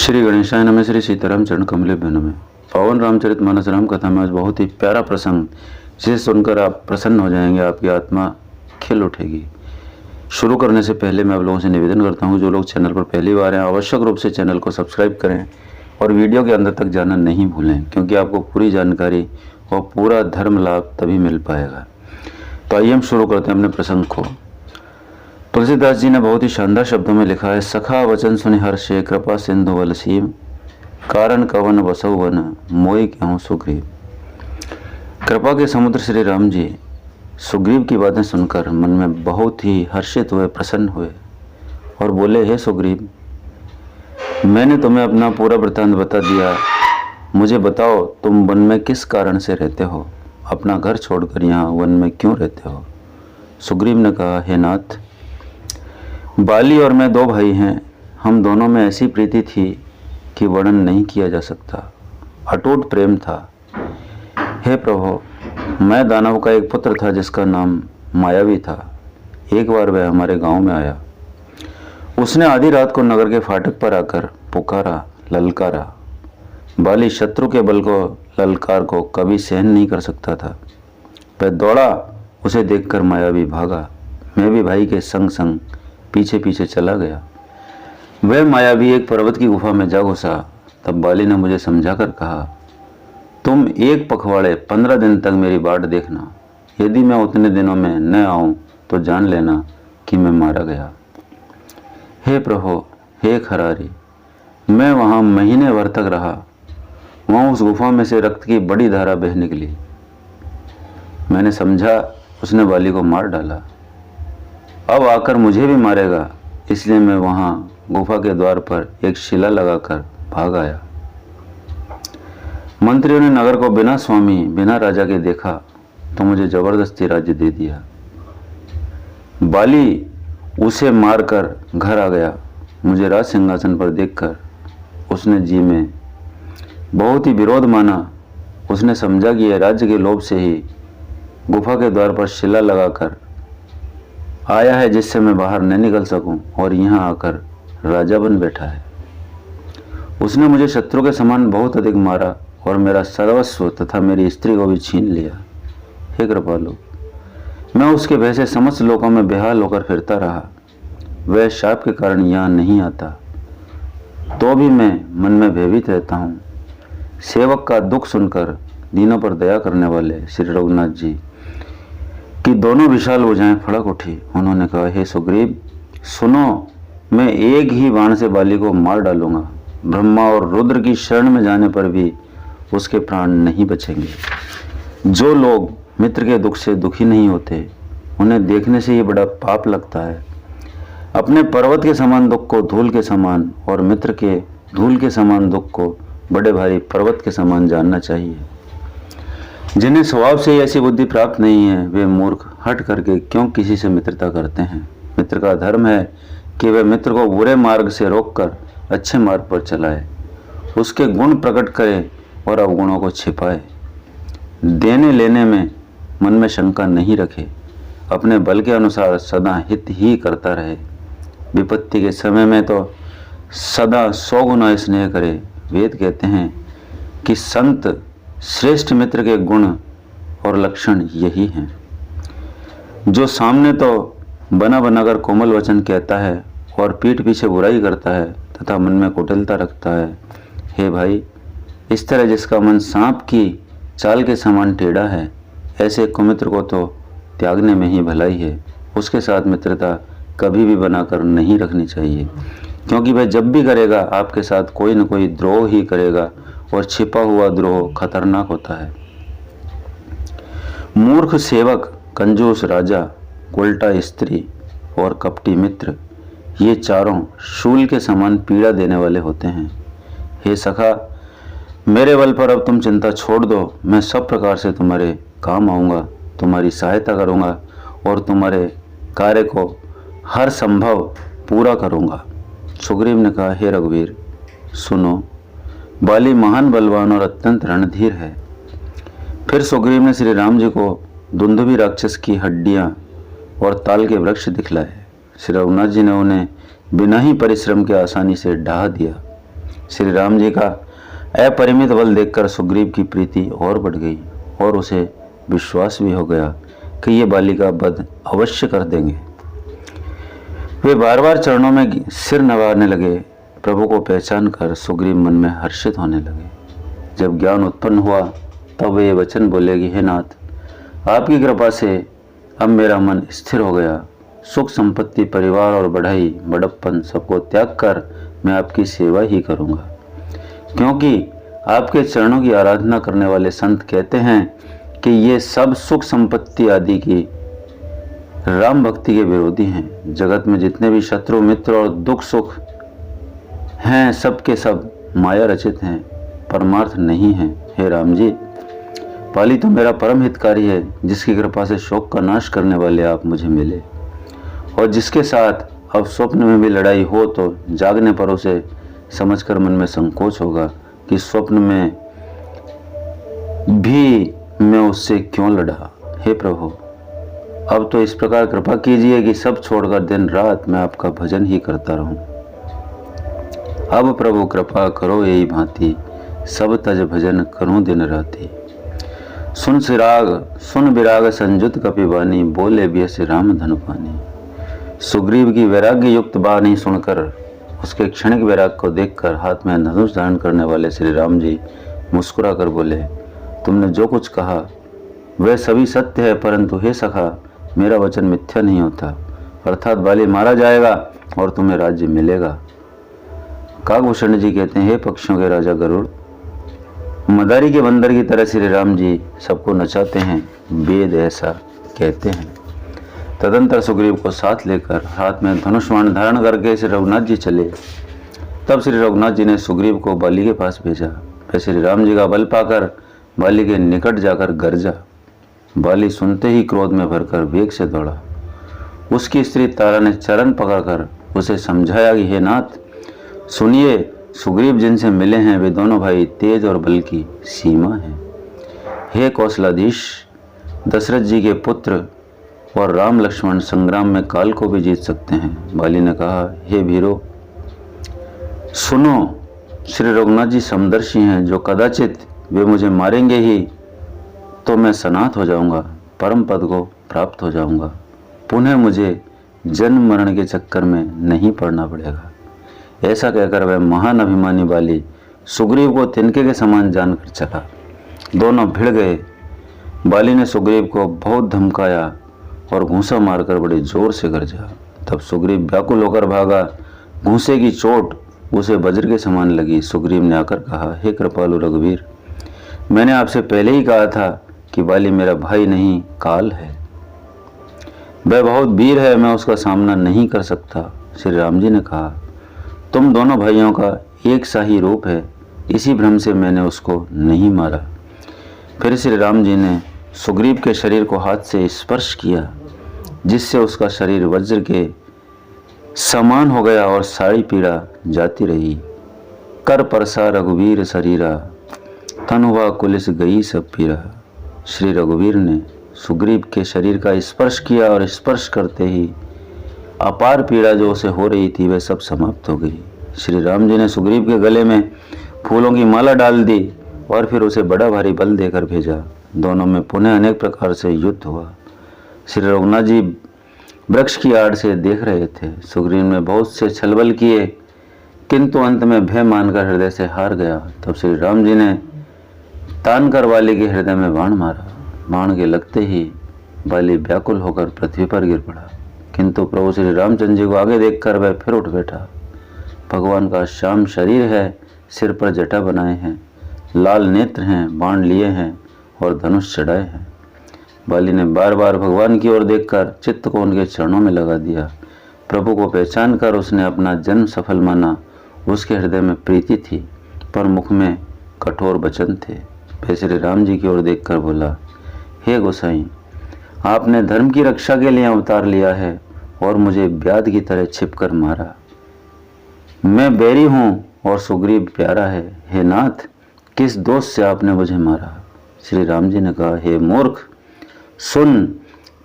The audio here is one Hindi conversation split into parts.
श्री गणेशाय नमः। श्री सीताराम चरण कमलेभ्यो नमः। पावन रामचरितमानस राम कथा में आज बहुत ही प्यारा प्रसंग, जिसे सुनकर आप प्रसन्न हो जाएंगे, आपकी आत्मा खिल उठेगी। शुरू करने से पहले मैं आप लोगों से निवेदन करता हूं, जो लोग चैनल पर पहली बार हैं आवश्यक रूप से चैनल को सब्सक्राइब करें और वीडियो के अंदर तक जाना नहीं भूलें, क्योंकि आपको पूरी जानकारी और पूरा धर्म लाभ तभी मिल पाएगा। तो आइए हम शुरू करते हैं अपने प्रसंग को। तुलसीदास जी ने बहुत ही शानदार शब्दों में लिखा है, सखा वचन सुनि हर्षे कृपा सिंधु बल सीम, कारण कवन बसौ वन मोहि कहूँ सुग्रीव। कृपा के समुद्र श्री राम जी सुग्रीव की बातें सुनकर मन में बहुत ही हर्षित हुए, प्रसन्न हुए और बोले, हे सुग्रीव, मैंने तुम्हें अपना पूरा वृत्तांत बता दिया, मुझे बताओ तुम वन में किस कारण से रहते हो, अपना घर छोड़कर यहाँ वन में क्यों रहते हो। सुग्रीव ने कहा, हे नाथ, बाली और मैं दो भाई हैं, हम दोनों में ऐसी प्रीति थी कि वर्णन नहीं किया जा सकता, अटूट प्रेम था। हे प्रभु, मैं दानव का एक पुत्र था जिसका नाम मायावी था। एक बार वह हमारे गांव में आया। उसने आधी रात को नगर के फाटक पर आकर पुकारा, ललकारा। बाली शत्रु के बल को, ललकार को कभी सहन नहीं कर सकता था। वह दौड़ा, उसे देखकर मायावी भागा। मैं भी भाई के संग संग पीछे पीछे चला गया। वह मायावी एक पर्वत की गुफा में जा घुसा। तब बाली ने मुझे समझाकर कहा, तुम एक पखवाड़े 15 दिन तक मेरी बाट देखना, यदि मैं उतने दिनों में न आऊं तो जान लेना कि मैं मारा गया। हे प्रभु, हे खरारी, मैं वहां महीने भर तक रहा। वहां उस गुफा में से रक्त की बड़ी धारा बह निकली। मैंने समझा उसने बाली को मार डाला, अब आकर मुझे भी मारेगा, इसलिए मैं वहां गुफा के द्वार पर एक शिला लगाकर भाग आया। मंत्रियों ने नगर को बिना स्वामी बिना राजा के देखा तो मुझे जबरदस्ती राज्य दे दिया। बाली उसे मारकर घर आ गया। मुझे राज सिंहासन पर देखकर उसने जी में बहुत ही विरोध माना। उसने समझा कि यह राज्य के लोभ से ही गुफा के द्वार पर शिला लगाकर आया है, जिससे मैं बाहर न निकल सकूं, और यहाँ आकर राजा बन बैठा है। उसने मुझे शत्रु के समान बहुत अधिक मारा और मेरा सर्वस्व तथा मेरी स्त्री को भी छीन लिया। हे कृपालु, मैं उसके भय से समस्त लोकों में बेहाल होकर फिरता रहा। वह शाप के कारण यहाँ नहीं आता, तो भी मैं मन में भयभीत रहता हूँ। सेवक का दुख सुनकर दीनों पर दया करने वाले श्री रघुनाथ जी कि दोनों विशाल भुजाएं फड़क उठी। उन्होंने कहा, हे सुग्रीव, सुनो, मैं एक ही बाण से बाली को मार डालूंगा। ब्रह्मा और रुद्र की शरण में जाने पर भी उसके प्राण नहीं बचेंगे। जो लोग मित्र के दुख से दुखी नहीं होते, उन्हें देखने से ही बड़ा पाप लगता है। अपने पर्वत के समान दुख को धूल के समान और मित्र के धूल के समान दुख को बड़े भारी पर्वत के समान जानना चाहिए। जिन्हें स्वभाव से ऐसी बुद्धि प्राप्त नहीं है, वे मूर्ख हट करके क्यों किसी से मित्रता करते हैं। मित्र का धर्म है कि वह मित्र को बुरे मार्ग से रोककर अच्छे मार्ग पर चलाए, उसके गुण प्रकट करे और अवगुणों को छिपाए। देने लेने में मन में शंका नहीं रखे, अपने बल के अनुसार सदा हित ही करता रहे। विपत्ति के समय में तो सदा 100 गुना स्नेह करे। वेद कहते हैं कि संत श्रेष्ठ मित्र के गुण और लक्षण यही हैं। जो सामने तो बना बनाकर कोमल वचन कहता है और पीठ पीछे बुराई करता है तथा मन में कुटिलता रखता है। हे भाई, इस तरह जिसका मन सांप की चाल के समान टेढ़ा है, ऐसे कुमित्र को तो त्यागने में ही भलाई है। उसके साथ मित्रता कभी भी बनाकर नहीं रखनी चाहिए, क्योंकि वह जब भी करेगा आपके साथ कोई न कोई द्रोह ही करेगा, और छिपा हुआ द्रोह खतरनाक होता है। मूर्ख सेवक, कंजूस राजा, उल्टा स्त्री और कपटी मित्र, ये चारों शूल के समान पीड़ा देने वाले होते हैं। हे सखा, मेरे बल पर अब तुम चिंता छोड़ दो। मैं सब प्रकार से तुम्हारे काम आऊँगा, तुम्हारी सहायता करूँगा और तुम्हारे कार्य को हर संभव पूरा करूँगा। सुग्रीव ने कहा, हे रघुवीर, सुनो, बाली महान बलवान और अत्यंत रणधीर है। फिर सुग्रीव ने श्री राम जी को दुंदुभी राक्षस की हड्डियां और ताल के वृक्ष दिखलाए। श्री रघुनाथ जी ने उन्हें बिना ही परिश्रम के आसानी से ढहा दिया। श्री राम जी का अपरिमित बल देखकर सुग्रीव की प्रीति और बढ़ गई और उसे विश्वास भी हो गया कि ये बाली का वध अवश्य कर देंगे। वे बार बार चरणों में सिर नवाने लगे। प्रभु को पहचान कर सुग्रीव मन में हर्षित होने लगे। जब ज्ञान उत्पन्न हुआ तब वे ये वचन बोले कि हे नाथ, आपकी कृपा से अब मेरा मन स्थिर हो गया। सुख संपत्ति, परिवार और बढ़ाई बड़प्पन सबको त्याग कर मैं आपकी सेवा ही करूँगा, क्योंकि आपके चरणों की आराधना करने वाले संत कहते हैं कि ये सब सुख संपत्ति आदि की राम भक्ति के विरोधी हैं। जगत में जितने भी शत्रु मित्र और दुख सुख हैं सब के सब माया रचित हैं, परमार्थ नहीं हैं। हे राम जी, बाली तो मेरा परम हितकारी है, जिसकी कृपा से शोक का नाश करने वाले आप मुझे मिले और जिसके साथ अब स्वप्न में भी लड़ाई हो तो जागने पर उसे समझकर मन में संकोच होगा कि स्वप्न में भी मैं उससे क्यों लड़ा। हे प्रभु, अब तो इस प्रकार कृपा कीजिए कि सब छोड़कर दिन रात मैं आपका भजन ही करता रहूं। अब प्रभु कृपा करो यही भांति, सब तज भजन करूं दिन राति। सुन विराग संजुत कपिवानी, बोले बियस राम धन पानी। सुग्रीव की वैराग्य युक्त वाणी सुनकर, उसके क्षणिक वैराग को देखकर हाथ में धनुष धारण करने वाले श्री राम जी मुस्कुरा कर बोले, तुमने जो कुछ कहा वह सभी सत्य है, परंतु हे सखा, मेरा वचन मिथ्या नहीं होता। अर्थात बाली मारा जाएगा और तुम्हें राज्य मिलेगा। काकभूषण जी कहते हैं, हे पक्षियों के राजा गरुड़, मदारी के बंदर की तरह श्री राम जी सबको नचाते हैं, वेद ऐसा कहते हैं। तदंतर सुग्रीव को साथ लेकर हाथ में धनुष बाण धारण करके श्री रघुनाथ जी चले। तब श्री रघुनाथ जी ने सुग्रीव को बाली के पास भेजा। वह श्री राम जी का बल पाकर बाली के निकट जाकर गरजा। बाली सुनते ही क्रोध में भरकर वेग से दौड़ा। उसकी स्त्री तारा ने चरण पकड़कर उसे समझाया कि हे नाथ सुनिए, सुग्रीव जिनसे मिले हैं वे दोनों भाई तेज और बल की सीमा हैं। हे कौशलाधीश, दशरथ जी के पुत्र और राम लक्ष्मण संग्राम में काल को भी जीत सकते हैं। बाली ने कहा, हे वीरो सुनो, श्री रघुनाथ जी समदर्शी हैं, जो कदाचित वे मुझे मारेंगे ही तो मैं सनाथ हो जाऊंगा, परम पद को प्राप्त हो जाऊंगा। पुनः मुझे जन्म मरण के चक्कर में नहीं पड़ना पड़ेगा। ऐसा कहकर वह महान अभिमानी बाली सुग्रीव को तिनके के समान जानकर चला। दोनों भिड़ गए। बाली ने सुग्रीव को बहुत धमकाया और घूंसा मारकर बड़े जोर से गरजा। तब सुग्रीव व्याकुल होकर भागा। घूंसे की चोट उसे वज्र के समान लगी। सुग्रीव ने आकर कहा, हे कृपालु रघुवीर, मैंने आपसे पहले ही कहा था कि बाली मेरा भाई नहीं काल है। वह बहुत वीर है, मैं उसका सामना नहीं कर सकता। श्री राम जी ने कहा, तुम दोनों भाइयों का एक सा ही रूप है, इसी भ्रम से मैंने उसको नहीं मारा। फिर श्री राम जी ने सुग्रीव के शरीर को हाथ से स्पर्श किया, जिससे उसका शरीर वज्र के समान हो गया और सारी पीड़ा जाती रही। कर परसा रघुवीर शरीरा, तन हुआ कुलिस गई सब पीरा। श्री रघुवीर ने सुग्रीव के शरीर का स्पर्श किया और स्पर्श करते ही अपार पीड़ा जो उसे हो रही थी वह सब समाप्त हो गई। श्री राम जी ने सुग्रीव के गले में फूलों की माला डाल दी और फिर उसे बड़ा भारी बल देकर भेजा। दोनों में पुनः अनेक प्रकार से युद्ध हुआ। श्री रघुनाथ जी वृक्ष की आड़ से देख रहे थे। सुग्रीव ने बहुत से छलबल किए, किंतु अंत में भय मानकर हृदय से हार गया। तब श्री राम जी ने तान कर बाली के हृदय में बाण मारा। बाण के लगते ही बाली व्याकुल होकर पृथ्वी पर गिर पड़ा, किंतु प्रभु श्री रामचंद्र जी को आगे देखकर वह फिर उठ बैठा। भगवान का श्याम शरीर है, सिर पर जटा बनाए हैं, लाल नेत्र हैं, बाण लिए हैं और धनुष चढ़ाए हैं। बाली ने बार बार भगवान की ओर देखकर चित्त को उनके चरणों में लगा दिया। प्रभु को पहचान कर उसने अपना जन्म सफल माना। उसके हृदय में प्रीति थी, पर मुख में कठोर वचन थे। फिर श्री राम जी की ओर देखकर बोला, हे गोसाई, आपने धर्म की रक्षा के लिए अवतार लिया है और मुझे व्याध की तरह छिपकर मारा। मैं बैरी हूँ और सुग्रीव प्यारा है। हे नाथ, किस दोष से आपने मुझे मारा? श्री राम जी ने कहा, हे मूर्ख, सुन,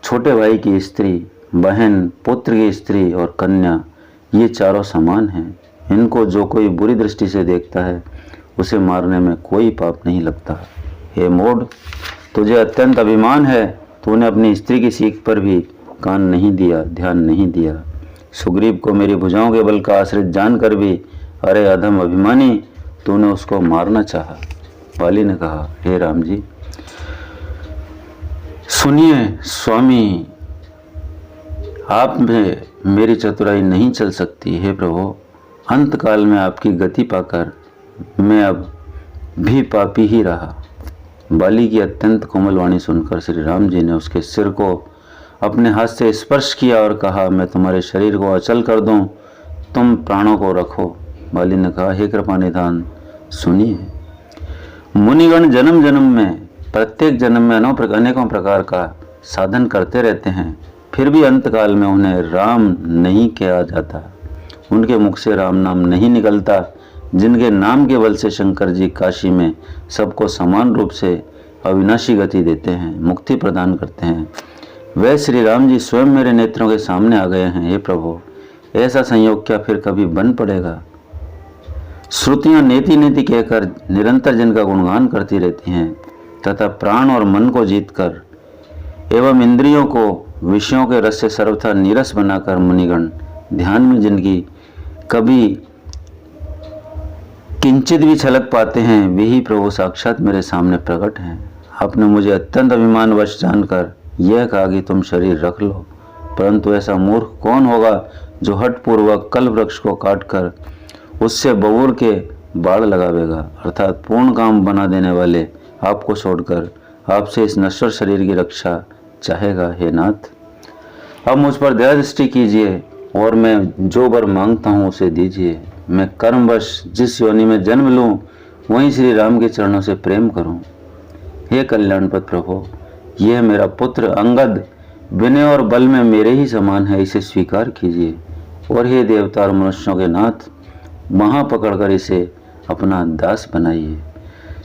छोटे भाई की स्त्री, बहन, पुत्र की स्त्री और कन्या, ये चारों समान हैं। इनको जो कोई बुरी दृष्टि से देखता है उसे मारने में कोई पाप नहीं लगता। हे मूढ़, तुझे अत्यंत अभिमान है, तूने अपनी स्त्री की सीख पर भी कान नहीं दिया, ध्यान नहीं दिया। सुग्रीव को मेरी भुजाओं के बल का आश्रित जानकर भी, अरे अधम अभिमानी, तूने उसको मारना चाहा। बाली ने कहा, हे राम जी सुनिए स्वामी, आप में मेरी चतुराई नहीं चल सकती। हे प्रभु, अंतकाल में आपकी गति पाकर मैं अब भी पापी ही रहा। बाली की अत्यंत कोमल वाणी सुनकर श्री राम जी ने उसके सिर को अपने हाथ से स्पर्श किया और कहा, मैं तुम्हारे शरीर को अचल कर दूं, तुम प्राणों को रखो। बाली ने कहा, हे कृपा निधान सुनिए, मुनिगण जन्म जन्म में, प्रत्येक जन्म में अनेकों प्रकार का साधन करते रहते हैं, फिर भी अंतकाल में उन्हें राम नहीं कहा जाता, उनके मुख से राम नाम नहीं निकलता। जिनके नाम के बल से शंकर जी काशी में सबको समान रूप से अविनाशी गति देते हैं, मुक्ति प्रदान करते हैं, वह श्री राम जी स्वयं मेरे नेत्रों के सामने आ गए हैं। हे प्रभु, ऐसा संयोग क्या फिर कभी बन पड़ेगा? श्रुतियां नेति नेति कहकर निरंतर जिनका गुणगान करती रहती हैं तथा प्राण और मन को जीतकर एवं इंद्रियों को विषयों के रस से सर्वथा नीरस बनाकर मुनिगण ध्यान में जिनकी कभी किंचित भी छलक पाते हैं, वही प्रभु साक्षात मेरे सामने प्रकट हैं। आपने मुझे अत्यंत अभिमानवश जानकर यह कहा कि तुम शरीर रख लो, परंतु ऐसा मूर्ख कौन होगा जो हठपूर्वक कल वृक्ष को काटकर उससे बबूर के बाढ़ लगावेगा, अर्थात पूर्ण काम बना देने वाले आपको छोड़कर आपसे इस नश्वर शरीर की रक्षा चाहेगा। हे नाथ, अब मुझ पर दया दृष्टि कीजिए और मैं जो वर मांगता हूँ उसे दीजिए। मैं कर्मवश जिस योनि में जन्म लूँ वहीं श्री राम के चरणों से प्रेम करूँ। हे कल्याणपद प्रभु, यह मेरा पुत्र अंगद विनय और बल में मेरे ही समान है, इसे स्वीकार कीजिए। और हे देवता और मनुष्यों के नाथ, वहाँ पकड़कर इसे अपना दास बनाइए।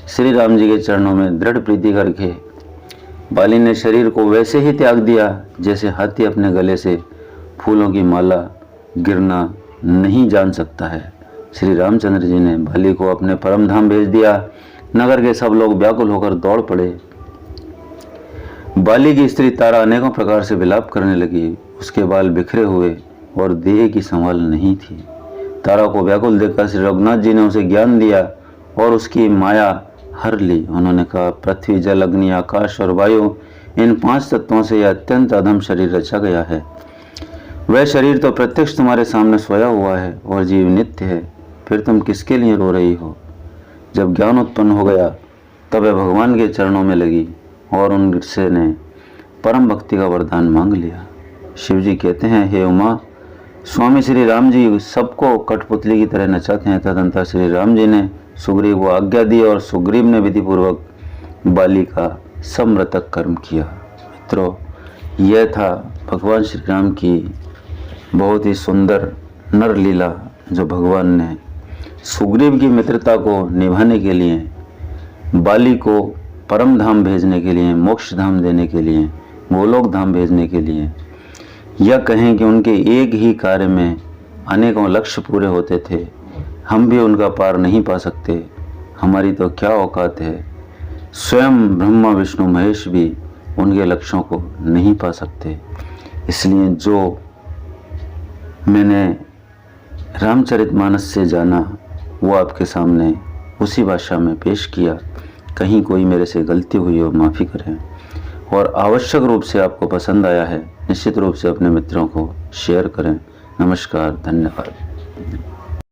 श्री राम जी के चरणों में दृढ़ प्रीति करके बाली ने शरीर को वैसे ही त्याग दिया जैसे हाथी अपने गले से फूलों की माला गिरना नहीं जान सकता है। श्री रामचंद्र जी ने बाली को अपने परम धाम भेज दिया। नगर के सब लोग व्याकुल होकर दौड़ पड़े। बाली की स्त्री तारा अनेकों प्रकार से विलाप करने लगी। उसके बाल बिखरे हुए और देह की संभाल नहीं थी। तारा को व्याकुल देखकर श्री रघुनाथ जी ने उसे ज्ञान दिया और उसकी माया हर ली। उन्होंने कहा, पृथ्वी जल अग्नि आकाश और वायु, इन 5 तत्वों से यह अत्यंत अधम शरीर रचा गया है। वह शरीर तो प्रत्यक्ष तुम्हारे सामने सोया हुआ है और जीव नित्य है, फिर तुम किसके लिए रो रही हो? जब ज्ञान उत्पन्न हो गया तब वह भगवान के चरणों में लगी और उनसे ने परम भक्ति का वरदान मांग लिया। शिव जी कहते हैं, हे उमा, स्वामी श्री राम जी सबको कठपुतली की तरह नचाते हैं। तदंतर श्री राम जी ने सुग्रीव को आज्ञा दी और सुग्रीव ने विधिपूर्वक बाली का समृतक कर्म किया। मित्रों, यह था भगवान श्री राम की बहुत ही सुंदर नर लीला, जो भगवान ने सुग्रीव की मित्रता को निभाने के लिए, बाली को परम धाम भेजने के लिए, मोक्ष धाम देने के लिए, गोलोक धाम भेजने के लिए, या कहें कि उनके एक ही कार्य में अनेकों लक्ष्य पूरे होते थे। हम भी उनका पार नहीं पा सकते, हमारी तो क्या औकात है। स्वयं ब्रह्मा विष्णु महेश भी उनके लक्ष्यों को नहीं पा सकते। इसलिए जो मैंने रामचरितमानस से जाना वो आपके सामने उसी भाषा में पेश किया। कहीं कोई मेरे से गलती हुई हो माफ़ी करें, और आवश्यक रूप से आपको पसंद आया है निश्चित रूप से अपने मित्रों को शेयर करें। नमस्कार, धन्यवाद।